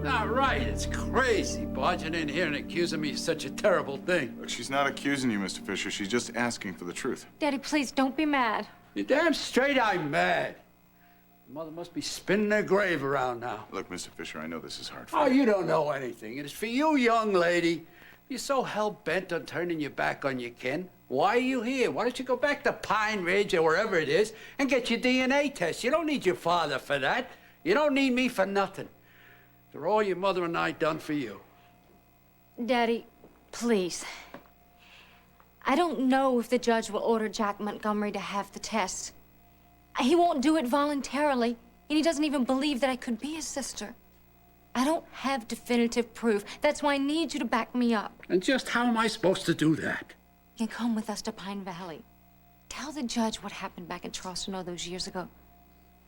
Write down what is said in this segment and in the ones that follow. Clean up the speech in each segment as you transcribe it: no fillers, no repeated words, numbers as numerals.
Not right. It's crazy barging in here and accusing me of such a terrible thing. Look, she's not accusing you, Mr. Fisher. She's just asking for the truth. Daddy, please don't be mad. You're damn straight I'm mad. Mother must be spinning her grave around now. Look, Mr. Fisher, I know this is hard for Oh, you. you don't know anything. It is for you, young lady. You're so hell-bent on turning your back on your kin. Why are you here? Why don't you go back to Pine Ridge or wherever it is and get your DNA test? You don't need your father for that. You don't need me for nothing. They're all your mother and I done for you. Daddy, please. I don't know if the judge will order Jack Montgomery to have the test. He won't do it voluntarily, and he doesn't even believe that I could be his sister. I don't have definitive proof. That's why I need you to back me up. And just how am I supposed to do that? You can come with us to Pine Valley. Tell the judge what happened back in Charleston all those years ago.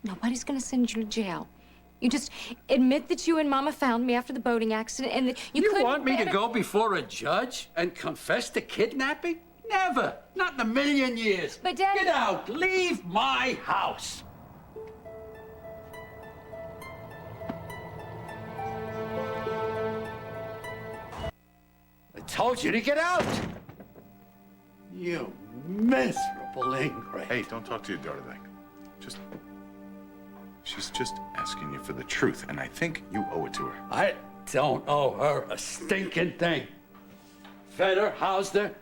Nobody's gonna send you to jail. You just admit that you and Mama found me after the boating accident and that you couldn't... You want me to go before a judge and confess to kidnapping? Never. Not in a million years. But, Daddy... Get out. Leave my house. I told you to get out. You miserable ingrate. Hey, don't talk to your daughter like that. She's just asking you for the truth, and I think you owe it to her. I don't owe her a stinking thing. Fed her, housed her,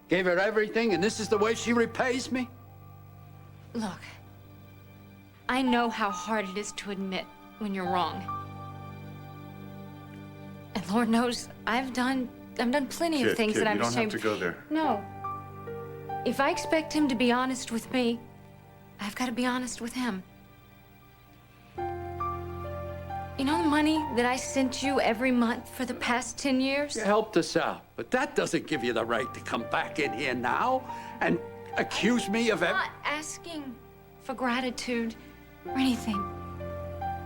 gave her everything, and this is the way she repays me? Look, I know how hard it is to admit when you're wrong. And Lord knows, I've done plenty of things that I'm ashamed of. You don't have to go there. No. If I expect him to be honest with me, I've got to be honest with him. You know the money that I sent you every month for the past 10 years? You helped us out, but that doesn't give you the right to come back in here now and accuse me of... I'm not asking for gratitude or anything.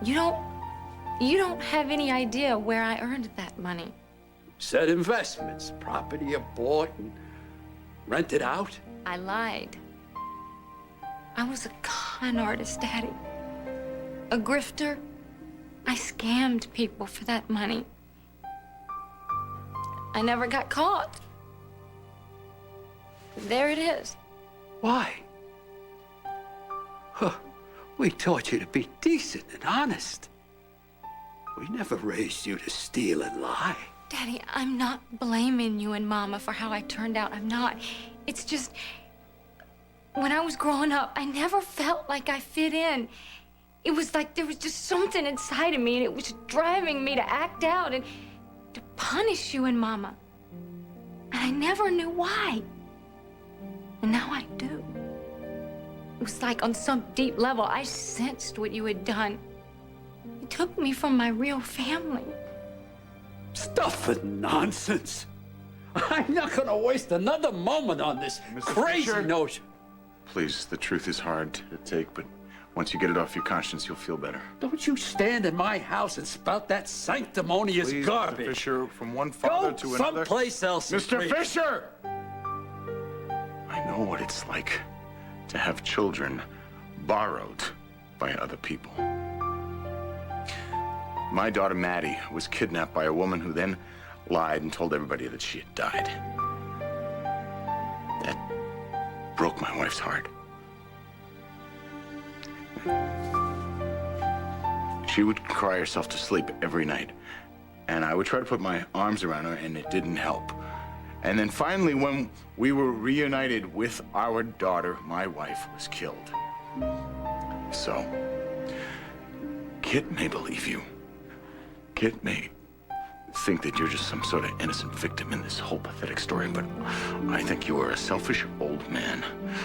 You don't have any idea where I earned that money. Said investments, property you bought and rented out. I lied. I was a con artist, Daddy. A grifter. I scammed people for that money. I never got caught. There it is. Why? Huh. We taught you to be decent and honest. We never raised you to steal and lie. Daddy, I'm not blaming you and Mama for how I turned out. I'm not. It's just, when I was growing up, I never felt like I fit in. It was like there was just something inside of me, and it was driving me to act out and to punish you and Mama. And I never knew why. And now I do. It was like on some deep level, I sensed what you had done. You took me from my real family. Stuff and nonsense. I'm not gonna waste another moment on this crazy Fisher, notion. Please, the truth is hard to take, but once you get it off your conscience, you'll feel better. Don't you stand in my house and spout that sanctimonious Please, garbage. Mr. Fisher, from one father to another. Go someplace else. Mr. Fisher! I know what it's like to have children borrowed by other people. My daughter, Maddie, was kidnapped by a woman who then lied and told everybody that she had died. That broke my wife's heart. She would cry herself to sleep every night, and I would try to put my arms around her, and it didn't help. And then finally, when we were reunited with our daughter, my wife was killed. So, Kit may believe you. Kit may think that you're just some sort of innocent victim in this whole pathetic story, but I think you are a selfish old man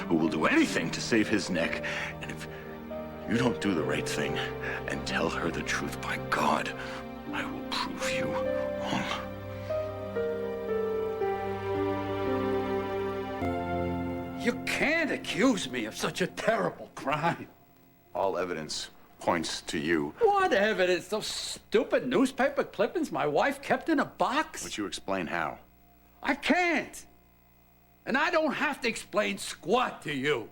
who will do anything to save his neck. And if you don't do the right thing and tell her the truth, by God, I will prove you wrong. You can't accuse me of such a terrible crime. All evidence points to you. What evidence? Those stupid newspaper clippings my wife kept in a box? Would you explain how? I can't. And I don't have to explain squat to you.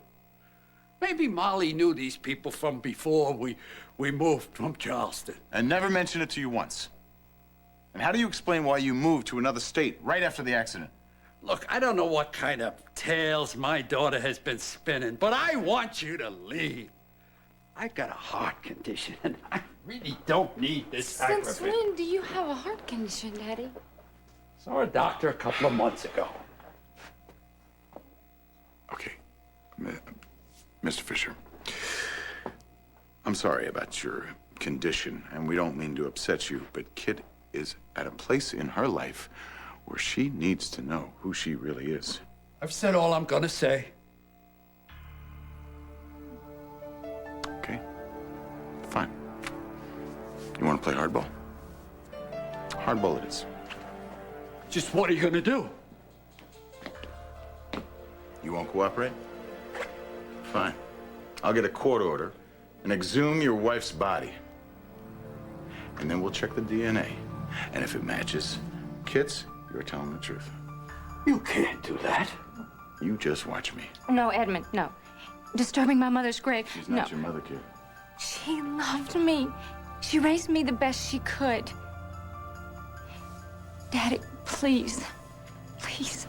Maybe Molly knew these people from before we moved from Charleston. And never mention it to you once. And how do you explain why you moved to another state right after the accident? Look, I don't know what kind of tales my daughter has been spinning, but I want you to leave. I've got a heart condition, and I really don't need this Since sacrifice. when do you have a heart condition, Daddy? Saw a doctor a couple of months ago. Okay, Mr. Fisher. I'm sorry about your condition, and we don't mean to upset you, but Kit is at a place in her life where she needs to know who she really is. I've said all I'm gonna say. Okay? Fine. You want to play hardball? Hardball it is. Just what are you gonna do? You won't cooperate? Fine. I'll get a court order and exhume your wife's body. And then we'll check the DNA. And if it matches Kit's, you're telling the truth. You can't do that. You just watch me. No, Edmund, no. Disturbing my mother's grave. She's No. not your mother, Kid. She loved me. She raised me the best she could. Daddy, please. Please.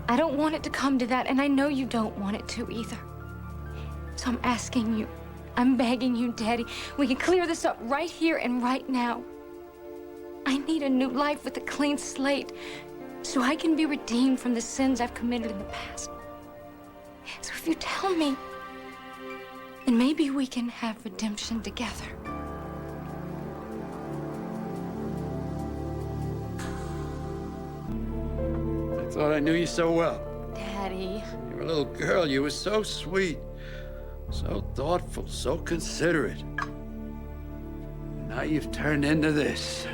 I don't want it to come to that, and I know you don't want it to either. So I'm asking you, I'm begging you, Daddy, we can clear this up right here and right now. I need a new life with a clean slate so I can be redeemed from the sins I've committed in the past. So if you tell me, then maybe we can have redemption together. I thought I knew you so well. Daddy. You were a little girl. You were so sweet, so thoughtful, so considerate. Now you've turned into this.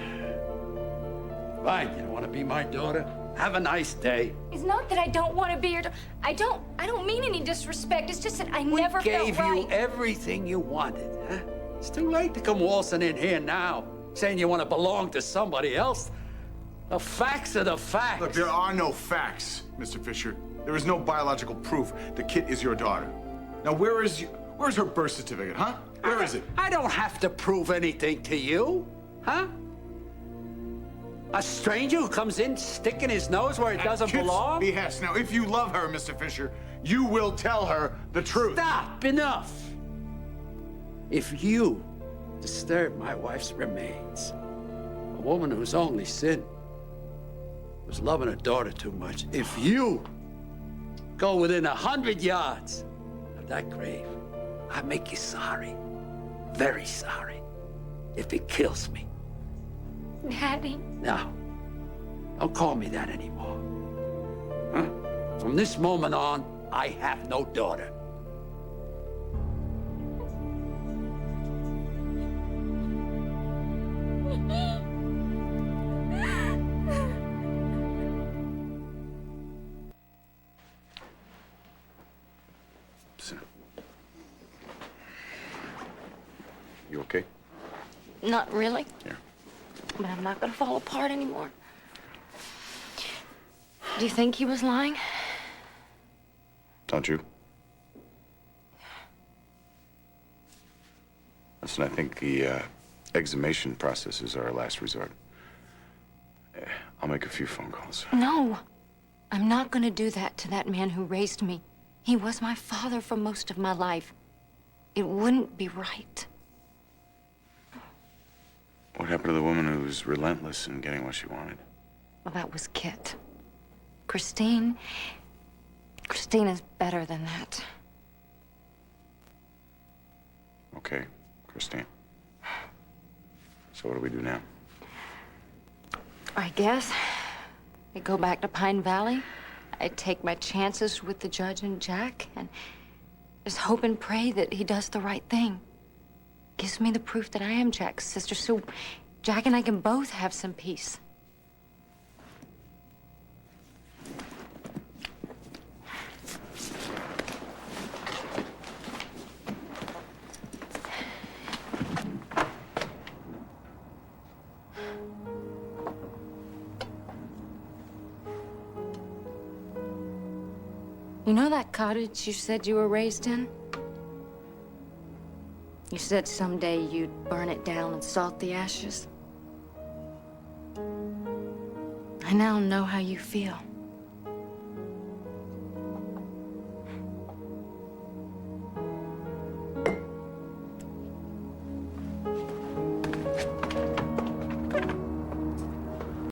Fine, you don't want to be my daughter? Have a nice day. It's not that I don't want to be your I don't mean any disrespect. It's just that I never felt Gave right. you everything you wanted, huh? It's too late to come waltzing in here now, saying you want to belong to somebody else. The facts are the facts. Look, there are no facts, Mr. Fisher. There is no biological proof that Kit is your daughter. Now, where's her birth certificate, huh? Where is it? I don't have to prove anything to you, huh? A stranger who comes in sticking his nose where it doesn't Kit's belong? behest. Now, if you love her, Mr. Fisher, you will tell her the truth. Stop! Enough! If you disturb my wife's remains, a woman whose only sin was loving her daughter too much, if you go within 100 yards of that grave, I make you sorry. Very sorry. If it kills me. Daddy. No. Don't call me that anymore. Huh? From this moment on, I have no daughter. Listen. You okay? Not really. Here. But I'm not gonna fall apart anymore. Do you think he was lying? Don't you? Listen, I think the exhumation process is our last resort. I'll make a few phone calls. No. I'm not gonna do that to that man who raised me. He was my father for most of my life. It wouldn't be right. What happened to the woman who was relentless in getting what she wanted? Well, that was Kit. Christine is better than that. Okay, Christine. So what do we do now? I guess I go back to Pine Valley. I take my chances with the judge and Jack and just hope and pray that he does the right thing. Gives me the proof that I am Jack's sister, so Jack and I can both have some peace. You know that cottage you said you were raised in? You said someday you'd burn it down and salt the ashes. I now know how you feel.